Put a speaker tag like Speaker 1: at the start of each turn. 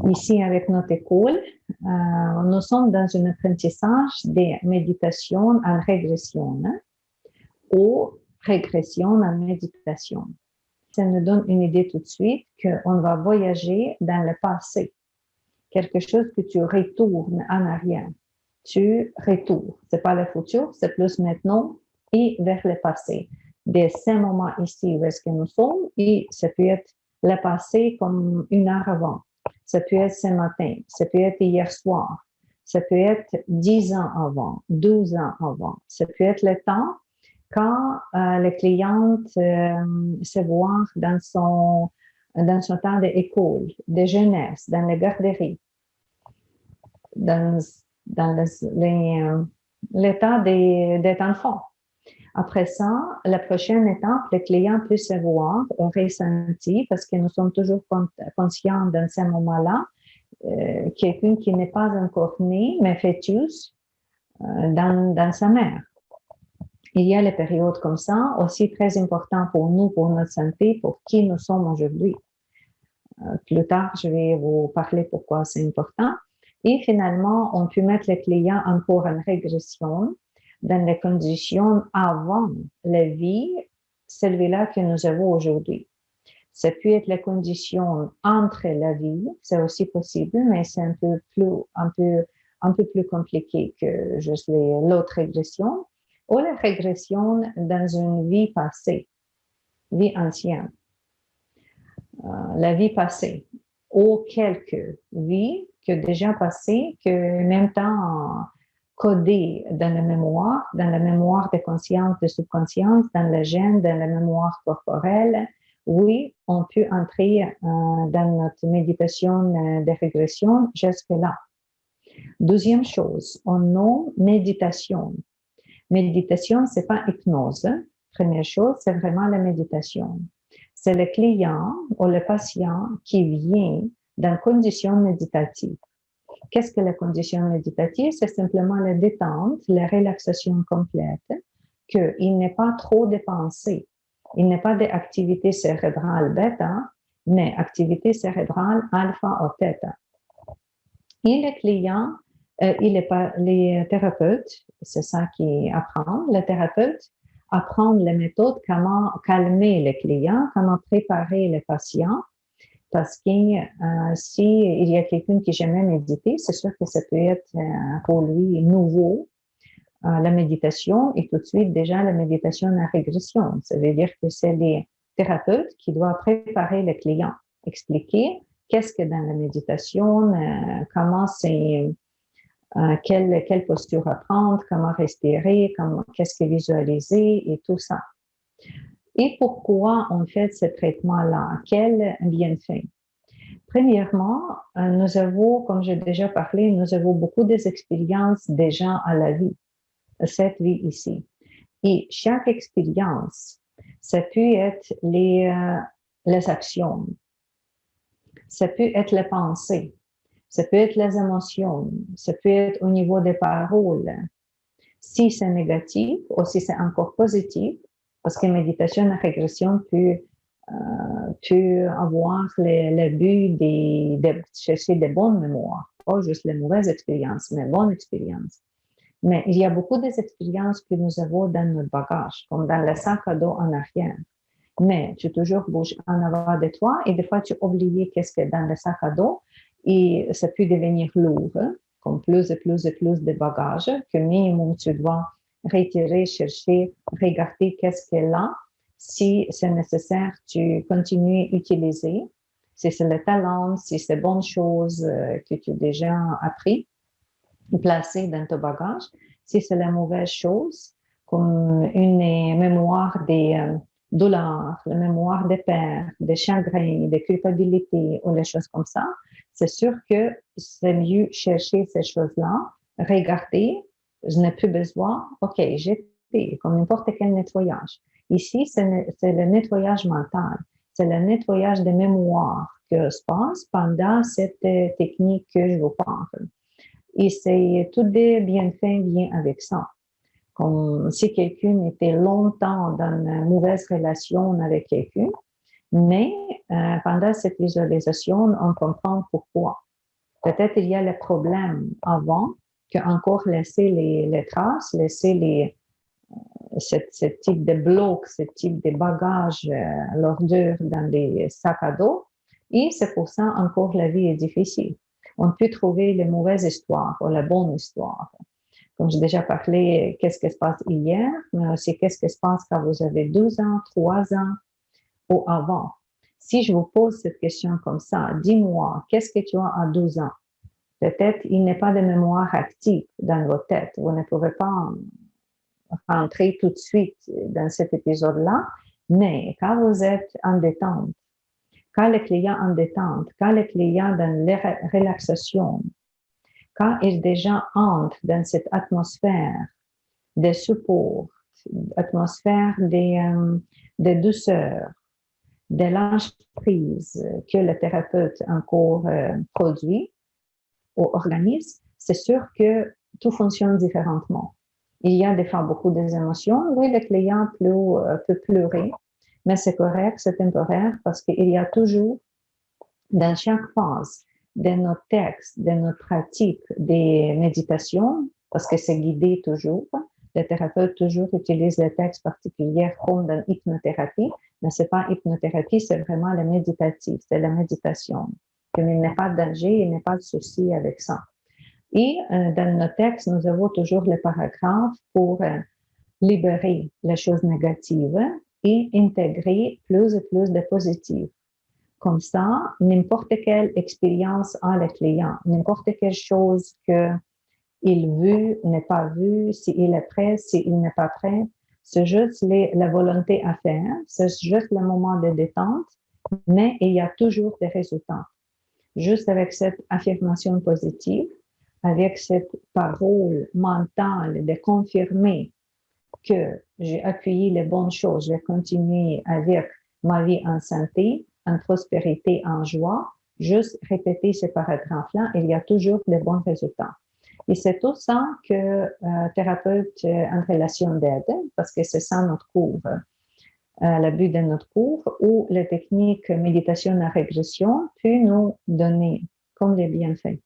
Speaker 1: Ici, avec notre école, nous sommes dans un apprentissage de méditation en régression ou régression en méditation. Ça nous donne une idée tout de suite qu'on va voyager dans le passé, quelque chose que tu retournes en arrière. Tu retournes. Ce n'est pas le futur, c'est plus maintenant et vers le passé. De ce moment ici où est-ce que nous sommes, et ça peut être le passé comme une heure avant. Ça peut être ce matin, ça peut être hier soir, ça peut être 10 ans avant, 12 ans avant. Ça peut être le temps quand la cliente se voit dans son temps d'école, de jeunesse, dans les garderies, dans l'état d'être enfant. Après ça, la prochaine étape, le client peut se voir au ressenti, parce que nous sommes toujours conscients dans ce moment-là, quelqu'un qui n'est pas encore né, mais fœtus dans sa mère. Il y a les périodes comme ça, aussi très importantes pour nous, pour notre santé, pour qui nous sommes aujourd'hui. Plus tard, je vais vous parler pourquoi c'est important. Et finalement, on peut mettre le client encore en régression dans les conditions avant la vie, celle-là que nous avons aujourd'hui. Ça peut être les conditions entre la vie, c'est aussi possible, mais c'est un peu plus compliqué que juste l'autre régression, ou la régression dans une vie passée, vie ancienne. La vie passée, ou quelques vies que déjà passées, que en même temps codées dans la mémoire de conscience, de subconscience, dans le gène, dans la mémoire corporelle. Oui, on peut entrer dans notre méditation de régression jusque-là. Deuxième chose, on nomme méditation. Méditation, c'est pas hypnose. Première chose, c'est vraiment la méditation. C'est le client ou le patient qui vient dans conditions méditatives. Qu'est-ce que la condition méditative? C'est simplement la détente, la relaxation complète, qu'il n'est pas trop de pensée. Il n'est pas d'activité cérébrale bêta, mais activité cérébrale alpha ou theta. Et le client, les thérapeutes, c'est ça qui apprend, le thérapeute apprend les méthodes, comment calmer le client, comment préparer le patient, parce que s'il y a quelqu'un qui n'a jamais médité, c'est sûr que ça peut être pour lui nouveau, la méditation, et tout de suite déjà la méditation en régression. Ça veut dire que c'est les thérapeutes qui doivent préparer le client, expliquer qu'est-ce que dans la méditation, comment c'est, quelle posture à prendre, comment respirer, qu'est-ce que visualiser et tout ça. Et pourquoi on fait ce traitement-là? Quel bienfait? Premièrement, nous avons, comme j'ai déjà parlé, nous avons beaucoup d'expériences déjà à la vie, à cette vie ici. Et chaque expérience, ça peut être les actions, ça peut être les pensées, ça peut être les émotions, ça peut être au niveau des paroles. Si c'est négatif ou si c'est encore positif, parce que méditation et régression peut avoir le but de chercher des bonnes mémoires, pas juste les mauvaises expériences, mais bonnes expériences. Mais il y a beaucoup d'expériences que nous avons dans notre bagage, comme dans le sac à dos en arrière. Mais tu toujours bouges en avant de toi et des fois tu oublies qu'est-ce que dans le sac à dos et ça peut devenir lourd, comme plus et plus de bagages que minimum tu dois retirer, chercher, regarder qu'est-ce qu'il y a là. Si c'est nécessaire, tu continues à utiliser. Si c'est le talent, si c'est bonne chose que tu as déjà appris, placé dans ton bagage. Si c'est la mauvaise chose, comme une mémoire des douleurs, la mémoire des pertes, des chagrins, des culpabilités ou les choses comme ça, c'est sûr que c'est mieux chercher ces choses-là, regarder, je n'ai plus besoin, ok, j'ai fait comme n'importe quel nettoyage. Ici, c'est le nettoyage mental, c'est le nettoyage des mémoires que se passe pendant cette technique que je vous parle. Et c'est tout des bienfaits viennent avec ça. Comme si quelqu'un était longtemps dans une mauvaise relation avec quelqu'un, mais pendant cette visualisation, on comprend pourquoi. Peut-être il y a le problème avant que encore laisser les traces, laisser ce type de blocs, ce type de bagages, l'ordure dans les sacs à dos. Et c'est pour ça encore la vie est difficile. On peut trouver les mauvaises histoires ou la bonne histoire. Comme j'ai déjà parlé, qu'est-ce qui se passe hier, mais aussi qu'est-ce qui se passe quand vous avez 12 ans, 3 ans ou avant. Si je vous pose cette question comme ça, dis-moi, qu'est-ce que tu as à 12 ans? Peut-être il n'y a pas de mémoire active dans votre tête. Vous ne pouvez pas rentrer tout de suite dans cet épisode-là, mais quand vous êtes en détente, quand le client en détente, quand le client dans la relaxation, quand il déjà entre dans cette atmosphère de support, atmosphère de douceur, de lâche-prise que le thérapeute encore produit ou organise, c'est sûr que tout fonctionne différemment. Il y a des fois beaucoup d'émotions. Oui, le client peut pleurer, mais c'est correct, c'est temporaire parce qu'il y a toujours, dans chaque phase de notre texte, de notre pratique des méditations, parce que c'est guidé toujours, le thérapeute toujours utilise les textes particuliers comme dans l'hypnothérapie, mais ce n'est pas hypnothérapie, c'est vraiment le méditatif, c'est la méditation. Il n'y a pas de danger, il n'y a pas de souci avec ça. Et dans nos textes, nous avons toujours les paragraphes pour libérer les choses négatives et intégrer plus et plus de positives. Comme ça, n'importe quelle expérience a le client, n'importe quelle chose qu'il veut, n'est pas vu, s'il est prêt, s'il n'est pas prêt, c'est juste la volonté à faire, c'est juste le moment de détente, mais il y a toujours des résultats. Juste avec cette affirmation positive, avec cette parole mentale de confirmer que j'ai accueilli les bonnes choses, je vais continuer avec ma vie en santé, en prospérité, en joie, juste répéter ces paragraphes-là, il y a toujours de bons résultats. Et c'est tout ça que thérapeute en relation d'aide, parce que c'est ça notre cours, le but de notre cours, où la technique méditation à régression peut nous donner comme des bienfaits.